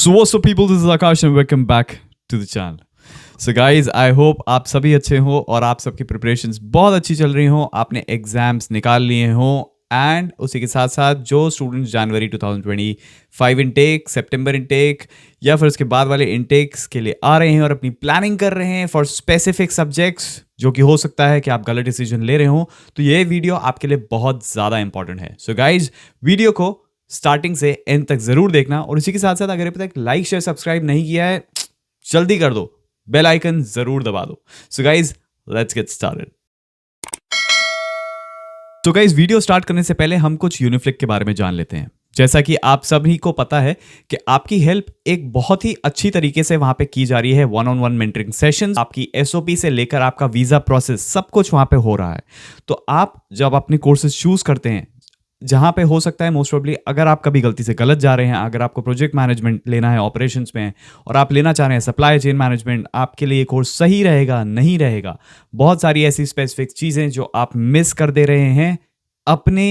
So what's up people, this is Akash and welcome back to the channel. So guys, I hope आप सभी अच्छे हो और आप सबकी प्रिपरेशंस बहुत अच्छी चल रही हो, आपने एग्जाम्स निकाल लिए हो एंड उसी के साथ साथ जो स्टूडेंट्स जनवरी 2025 इनटेक, सितंबर इनटेक या फिर उसके बाद वाले इनटेक्स के लिए आ रहे हैं और अपनी प्लानिंग कर रहे हैं फॉर स्पेसिफिक सब्जेक्ट्स, जो कि हो सकता है कि आप गलत डिसीजन ले रहे हो, तो ये वीडियो आपके लिए बहुत ज़्यादा इंपॉर्टेंट है. सो गाइज, वीडियो को स्टार्टिंग से एंड तक जरूर देखना और इसी के साथ साथ अगर अभी तक लाइक शेयर सब्सक्राइब नहीं किया है जल्दी कर दो, बेल आइकन जरूर दबा दो. So guys, let's get started. तो गाइज, वीडियो स्टार्ट करने से पहले हम कुछ यूनिफ्लिक के बारे में जान लेते हैं. जैसा कि आप सभी को पता है कि आपकी हेल्प एक बहुत ही अच्छी तरीके से वहां पे की जा रही है. 1-on-1 मेंटरिंग सेशंस, आपकी एसओपी से लेकर आपका वीजा प्रोसेस सब कुछ वहां पे हो रहा है. तो आप जब अपने कोर्सेज चूज करते हैं, जहां पे हो सकता है मोस्ट प्रोबेबली अगर आप कभी गलती से गलत जा रहे हैं, अगर आपको प्रोजेक्ट मैनेजमेंट लेना है ऑपरेशंस में और आप लेना चाह रहे हैं सप्लाई चेन मैनेजमेंट, आपके लिए ये कोर्स सही रहेगा नहीं रहेगा. बहुत सारी ऐसी स्पेसिफिक चीजें जो आप मिस कर दे रहे हैं अपने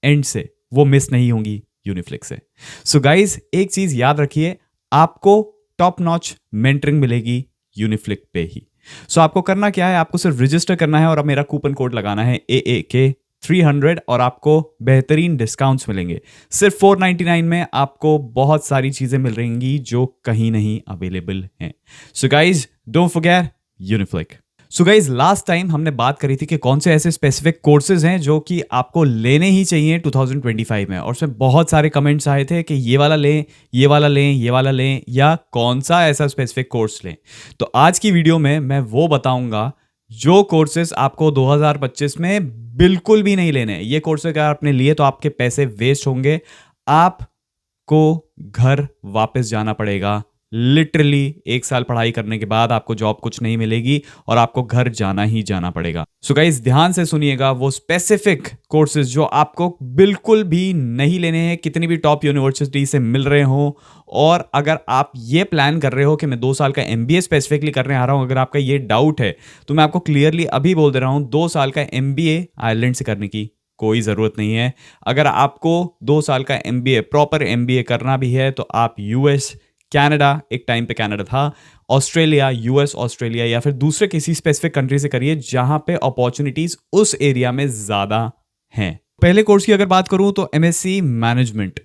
एंड से, वो मिस नहीं होंगी यूनिफ्लिक से. सो गाइज, एक चीज याद रखिए, आपको टॉप नॉच मेंटरिंग मिलेगी यूनिफ्लिक पे ही. सो आपको करना क्या है, आपको सिर्फ रजिस्टर करना है और अब मेरा कूपन कोड लगाना है AAK 300 और आपको बेहतरीन डिस्काउंट्स मिलेंगे. सिर्फ 499 में आपको बहुत सारी चीजें मिल रहेंगी जो कहीं नहीं अवेलेबल हैं. So guys, don't forget Uniflick. So guys, last time हमने बात करी थी कि कौन से ऐसे स्पेसिफिक कोर्सेज हैं जो कि आपको लेने ही चाहिए 2025 में, और उसमें बहुत सारे कमेंट्स आए थे कि ये वाला लें, ये वाला लें, ये वाला लें, या कौन सा ऐसा स्पेसिफिक कोर्स लें. तो आज की वीडियो में मैं वो बताऊंगा जो कोर्सेज आपको 2025 में बिल्कुल भी नहीं लेने. ये कोर्सेज अगर आपने लिए तो आपके पैसे वेस्ट होंगे, आपको घर वापस जाना पड़ेगा. लिटरली 1 साल पढ़ाई करने के बाद आपको जॉब कुछ नहीं मिलेगी और आपको घर जाना ही जाना पड़ेगा. सो गाइस, ध्यान से सुनिएगा, वो स्पेसिफिक कोर्सेज जो आपको बिल्कुल भी नहीं लेने हैं, कितनी भी टॉप यूनिवर्सिटी से मिल रहे हो. और अगर आप ये प्लान कर रहे हो कि मैं 2 साल का MBA स्पेसिफिकली करने आ रहा हूं, अगर आपका ये डाउट है तो मैं आपको क्लियरली अभी बोल दे रहा हूं, 2 साल का MBA आयरलैंड से करने की कोई ज़रूरत नहीं है. अगर आपको 2 साल का MBA, प्रॉपर MBA करना भी है तो आप US, कनाडा, एक टाइम पे कनाडा था, ऑस्ट्रेलिया, US, ऑस्ट्रेलिया या फिर दूसरे किसी स्पेसिफिक कंट्री से करिए जहां पे अपॉर्चुनिटीज उस एरिया में ज्यादा हैं. पहले कोर्स की अगर बात करूं तो MSc मैनेजमेंट,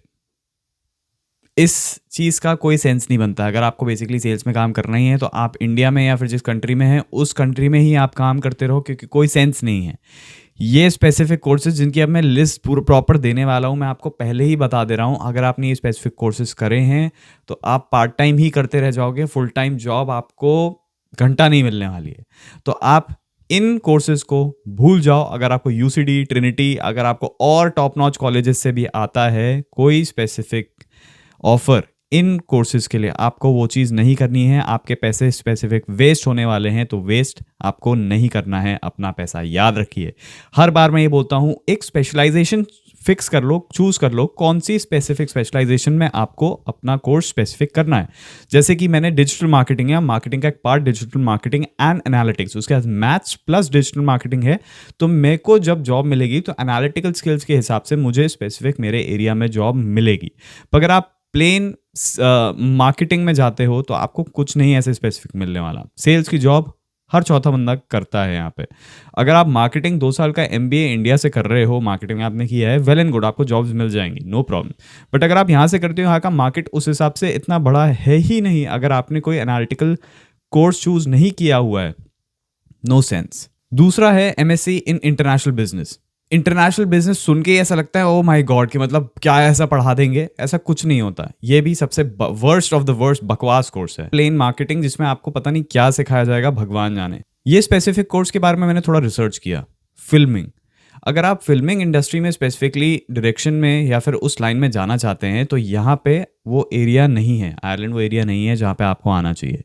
इस चीज का कोई सेंस नहीं बनता. अगर आपको बेसिकली सेल्स में काम करना ही है तो आप इंडिया में या फिर जिस कंट्री में है उस कंट्री में ही आप काम करते रहो, क्योंकि कोई सेंस नहीं है. ये स्पेसिफिक कोर्सेज जिनकी अब मैं लिस्ट पूरा प्रॉपर देने वाला हूँ, मैं आपको पहले ही बता दे रहा हूँ, अगर आपने ये स्पेसिफिक कोर्सेज करे हैं तो आप पार्ट टाइम ही करते रह जाओगे, फुल टाइम जॉब आपको घंटा नहीं मिलने वाली है. तो आप इन कोर्सेज को भूल जाओ. अगर आपको UCD, ट्रिनिटी, अगर आपको और टॉप नॉच कॉलेजेस से भी आता है कोई स्पेसिफिक ऑफर इन कोर्सेज के लिए, आपको वो चीज़ नहीं करनी है. आपके पैसे स्पेसिफिक वेस्ट होने वाले हैं, तो वेस्ट आपको नहीं करना है अपना पैसा. याद रखिए, हर बार मैं ये बोलता हूँ, एक स्पेशलाइजेशन फिक्स कर लो, चूज कर लो कौन सी स्पेसिफिक स्पेशलाइजेशन में आपको अपना कोर्स स्पेसिफिक करना है. जैसे कि मैंने डिजिटल मार्केटिंग या मार्केटिंग का एक part digital marketing and analytics, उसके बाद मैथ्स प्लस डिजिटल मार्केटिंग है. तो मेरे को जब जॉब मिलेगी तो एनालिटिकल स्किल्स के हिसाब से मुझे स्पेसिफिक मेरे एरिया में जॉब मिलेगी. अगर आप प्लेन मार्केटिंग में जाते हो तो आपको कुछ नहीं ऐसे स्पेसिफिक मिलने वाला. सेल्स की जॉब हर चौथा बंदा करता है यहाँ पे. अगर आप मार्केटिंग 2 साल का MBA इंडिया से कर रहे हो, मार्केटिंग आपने किया है, वेल एंड गुड, आपको जॉब्स मिल जाएंगी, नो प्रॉब्लम. बट अगर आप यहाँ से करते हो, यहाँ का मार्केट उस हिसाब से इतना बड़ा है ही नहीं. अगर आपने कोई एनालिटिकल कोर्स चूज नहीं किया हुआ है, नो सेंस. दूसरा है MSc in international business. International business सुन के ऐसा लगता है ओ माय गॉड कि मतलब क्या ऐसा पढ़ा देंगे, ऐसा कुछ नहीं होता. ये भी सबसे वर्स्ट ऑफ द वर्स्ट बकवास कोर्स है. प्लेन मार्केटिंग जिसमें आपको पता नहीं क्या सिखाया जाएगा, भगवान जाने. ये स्पेसिफिक कोर्स के बारे में मैंने थोड़ा रिसर्च किया. फिल्मिंग, अगर आप फिल्मिंग इंडस्ट्री में स्पेसिफिकली डायरेक्शन में या फिर उस लाइन में जाना चाहते हैं तो यहाँ पे वो एरिया नहीं है. आयरलैंड वो एरिया नहीं है जहाँ पे आपको आना चाहिए.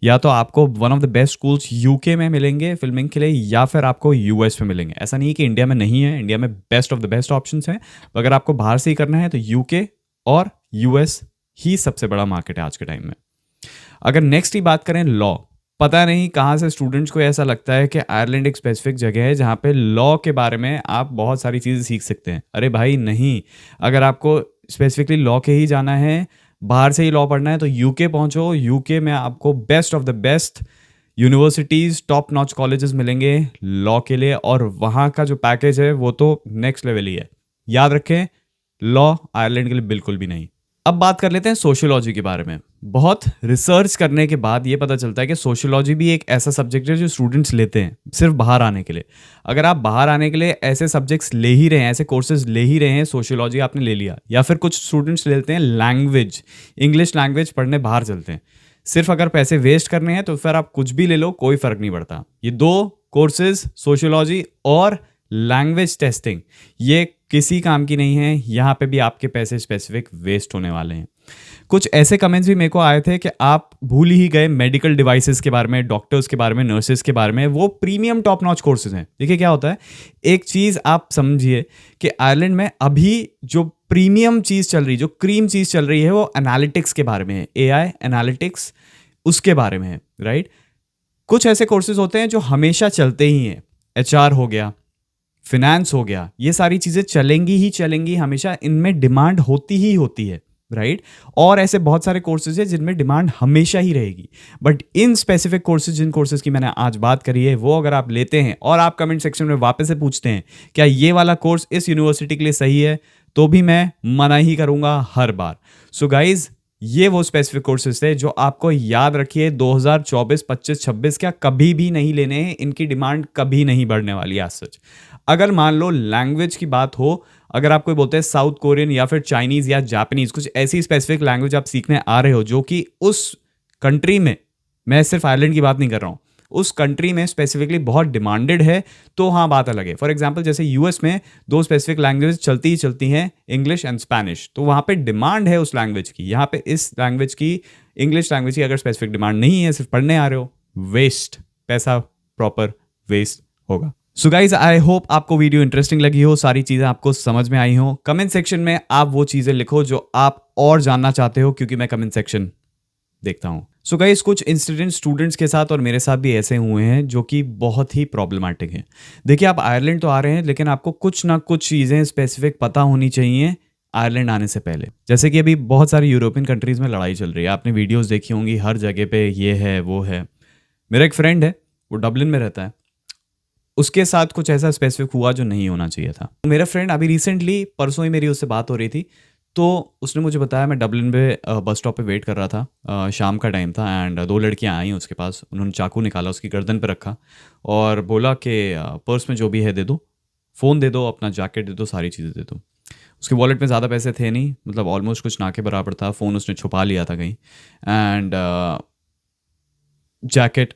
या तो आपको one of the best schools UK में मिलेंगे फिल्मिंग के लिए, या फिर आपको US में मिलेंगे. ऐसा नहीं कि इंडिया में नहीं है, इंडिया में best of the best options हैं. अगर आपको बाहर से ही करना है तो UK और US ही सबसे बड़ा मार्केट है आज के टाइम में. अगर नेक्स्ट ही बात करें लॉ, पता नहीं कहाँ से स्टूडेंट्स को ऐसा लगता है कि आयरलैंड एक स्पेसिफिक जगह है जहाँ पे लॉ के बारे में आप बहुत सारी चीज़ें सीख सकते हैं. अरे भाई नहीं, अगर आपको स्पेसिफिकली लॉ के ही जाना है, बाहर से ही लॉ पढ़ना है तो यूके पहुंचो। यूके में आपको best of the best universities, top notch colleges मिलेंगे लॉ के लिए, और वहाँ का जो पैकेज है वो तो नेक्स्ट लेवल ही है। याद रखें, लॉ आयरलैंड के लिए बिल्कुल भी नहीं। अब बात कर लेते हैं सोशियोलॉजी के बारे में। बहुत रिसर्च करने के बाद ये पता चलता है कि सोशियोलॉजी भी एक ऐसा सब्जेक्ट है जो स्टूडेंट्स लेते हैं सिर्फ बाहर आने के लिए। अगर आप बाहर आने के लिए ऐसे सब्जेक्ट्स ले ही रहे हैं, ऐसे कोर्सेज ले ही रहे हैं, सोशियोलॉजी आपने ले लिया, या फिर कुछ स्टूडेंट्स लेते हैं लैंग्वेज, इंग्लिश लैंग्वेज पढ़ने बाहर चलते हैं, सिर्फ अगर पैसे वेस्ट करने हैं तो फिर आप कुछ भी ले लो, कोई फर्क नहीं पड़ता। ये दो कोर्सेज, सोशियोलॉजी और लैंग्वेज टेस्टिंग, ये किसी काम की नहीं है। यहाँ पे भी आपके पैसे स्पेसिफिक वेस्ट होने वाले हैं। कुछ ऐसे कमेंट्स भी मेरे को आए थे कि आप भूल ही गए मेडिकल डिवाइसेस के बारे में, डॉक्टर्स के बारे में, नर्सेस के बारे में, वो प्रीमियम टॉप नॉच कोर्सेज हैं। देखिए क्या होता है, एक चीज़ आप समझिए कि आयरलैंड में अभी जो प्रीमियम चीज़ चल रही, जो क्रीम चीज़ चल रही है, वो एनालिटिक्स के बारे में है, AI एनालिटिक्स उसके बारे में है, राइट। कुछ ऐसे कोर्सेज होते हैं जो हमेशा चलते ही हैं, HR हो गया, फिनेंस हो गया, ये सारी चीज़ें चलेंगी ही चलेंगी, हमेशा इनमें डिमांड होती ही होती है, राइट। और ऐसे बहुत सारे कोर्सेज हैं जिनमें डिमांड हमेशा ही रहेगी। बट इन स्पेसिफिक कोर्सेज, जिन कोर्सेज की मैंने आज बात करी है, वो अगर आप लेते हैं और आप कमेंट सेक्शन में वापस से पूछते हैं क्या ये वाला कोर्स इस यूनिवर्सिटी के लिए सही है, तो भी मैं मना ही करूंगा हर बार। सो गाइज, ये वो स्पेसिफिक कोर्सेज थे जो आपको याद रखिए 2024, 25, 26 क्या कभी भी नहीं लेने हैं। इनकी डिमांड कभी नहीं बढ़ने वाली आज सच। अगर मान लो लैंग्वेज की बात हो, अगर आप कोई बोलते हैं साउथ कोरियन या फिर चाइनीज़ या जापानीज़, कुछ ऐसी स्पेसिफिक लैंग्वेज आप सीखने आ रहे हो जो कि उस कंट्री में, मैं सिर्फ आयरलैंड की बात नहीं कर रहा हूँ, उस कंट्री में स्पेसिफिकली बहुत डिमांडेड है, तो हाँ बात अलग है। फॉर एग्जांपल जैसे यूएस में दो स्पेसिफिक लैंग्वेज चलती ही चलती हैं, इंग्लिश एंड स्पेनिश, तो वहाँ पे डिमांड है उस लैंग्वेज की। यहाँ पे इस लैंग्वेज की, इंग्लिश लैंग्वेज की अगर स्पेसिफिक डिमांड नहीं है, सिर्फ पढ़ने आ रहे हो, वेस्ट, पैसा प्रॉपर वेस्ट होगा। सो गाइज, आई होप आपको वीडियो इंटरेस्टिंग लगी हो, सारी चीज़ें आपको समझ में आई हो। कमेंट सेक्शन में आप वो चीज़ें लिखो जो आप और जानना चाहते हो, क्योंकि मैं कमेंट सेक्शन देखता हूँ। सो गाइस, कुछ इंसिडेंट स्टूडेंट्स के साथ और मेरे साथ भी ऐसे हुए हैं जो कि बहुत ही प्रॉब्लमेटिक हैं। देखिए, आप आयरलैंड तो आ रहे हैं, लेकिन आपको कुछ ना कुछ चीज़ें स्पेसिफिक पता होनी चाहिए आयरलैंड आने से पहले। जैसे कि अभी बहुत सारी यूरोपियन कंट्रीज़ में लड़ाई चल रही है, आपने वीडियोस देखी होंगी, हर जगह पे ये है वो है। मेरा एक फ्रेंड है, वो डबलिन में रहता है, उसके साथ कुछ ऐसा स्पेसिफिक हुआ जो नहीं होना चाहिए था। मेरा फ्रेंड अभी रिसेंटली, परसों ही मेरी उससे बात हो रही थी, तो उसने मुझे बताया, मैं डबलिन में बस स्टॉप पे वेट कर रहा था, शाम का टाइम था, एंड दो लड़कियां आई उसके पास। उन्होंने चाकू निकाला, उसकी गर्दन पे रखा और बोला कि पर्स में जो भी है दे दो, फ़ोन दे दो, अपना जैकेट दे दो, सारी चीज़ें दे दो। उसके वॉलेट में ज़्यादा पैसे थे नहीं, मतलब ऑलमोस्ट कुछ ना के बराबर था। फ़ोन उसने छुपा लिया था कहीं, एंड जैकेट,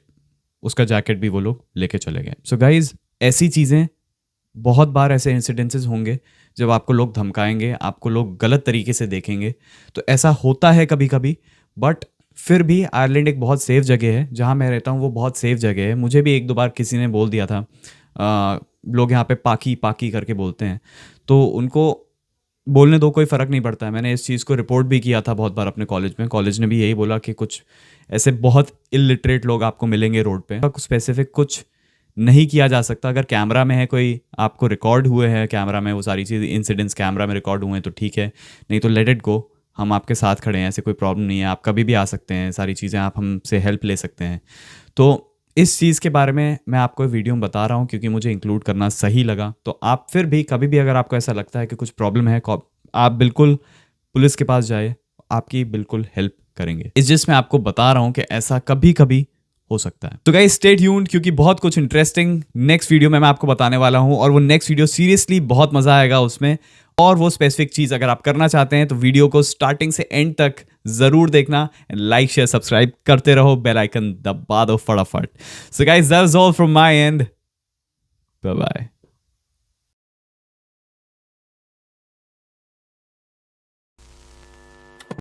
उसका जैकेट भी वो लोग लेके चले गए। सो गाइज, ऐसी चीज़ें, बहुत बार ऐसे इंसिडेंसेस होंगे जब आपको लोग धमकाएंगे, आपको लोग गलत तरीके से देखेंगे, तो ऐसा होता है कभी कभी। बट फिर भी आयरलैंड एक बहुत सेफ जगह है, जहाँ मैं रहता हूँ वो बहुत सेफ जगह है। मुझे भी एक दो बार किसी ने बोल दिया था, लोग यहाँ पे पाकी पाकी करके बोलते हैं, तो उनको बोलने दो, कोई फ़र्क नहीं पड़ता है। मैंने इस चीज़ को रिपोर्ट भी किया था बहुत बार अपने कॉलेज में। कॉलेज ने भी यही बोला कि कुछ ऐसे बहुत इलिटरेट लोग आपको मिलेंगे रोड पे, स्पेसिफिक कुछ नहीं किया जा सकता। अगर कैमरा में है, कोई आपको रिकॉर्ड हुए हैं कैमरा में, वो सारी चीज़ इंसिडेंट्स कैमरा में रिकॉर्ड हुए हैं तो ठीक है, नहीं तो लेट इट गो। हम आपके साथ खड़े हैं, ऐसे कोई प्रॉब्लम नहीं है, आप कभी भी आ सकते हैं, सारी चीज़ें आप हमसे हेल्प ले सकते हैं। तो इस चीज़ के बारे में मैं आपको वीडियो में बता रहा हूँ क्योंकि मुझे इंक्लूड करना सही लगा। तो आप फिर भी कभी भी अगर आपको ऐसा लगता है कि कुछ प्रॉब्लम है, आप बिल्कुल पुलिस के पास जाए, आपकी बिल्कुल हेल्प करेंगे। इस जिस मैं आपको बता रहा हूँ कि ऐसा कभी कभी हो सकता है। तो गाइस, स्टे ट्यून्ड, क्योंकि बहुत कुछ इंटरेस्टिंग नेक्स्ट वीडियो में मैं आपको बताने वाला हूं, और वो नेक्स्ट वीडियो सीरियसली बहुत मजा आएगा उसमें। और वो स्पेसिफिक चीज अगर आप करना चाहते हैं तो वीडियो को स्टार्टिंग से एंड तक जरूर देखना, लाइक शेयर सब्सक्राइब करते रहो, बेल आइकन दबा दो फटाफट। So guys, that's all from my end, bye bye.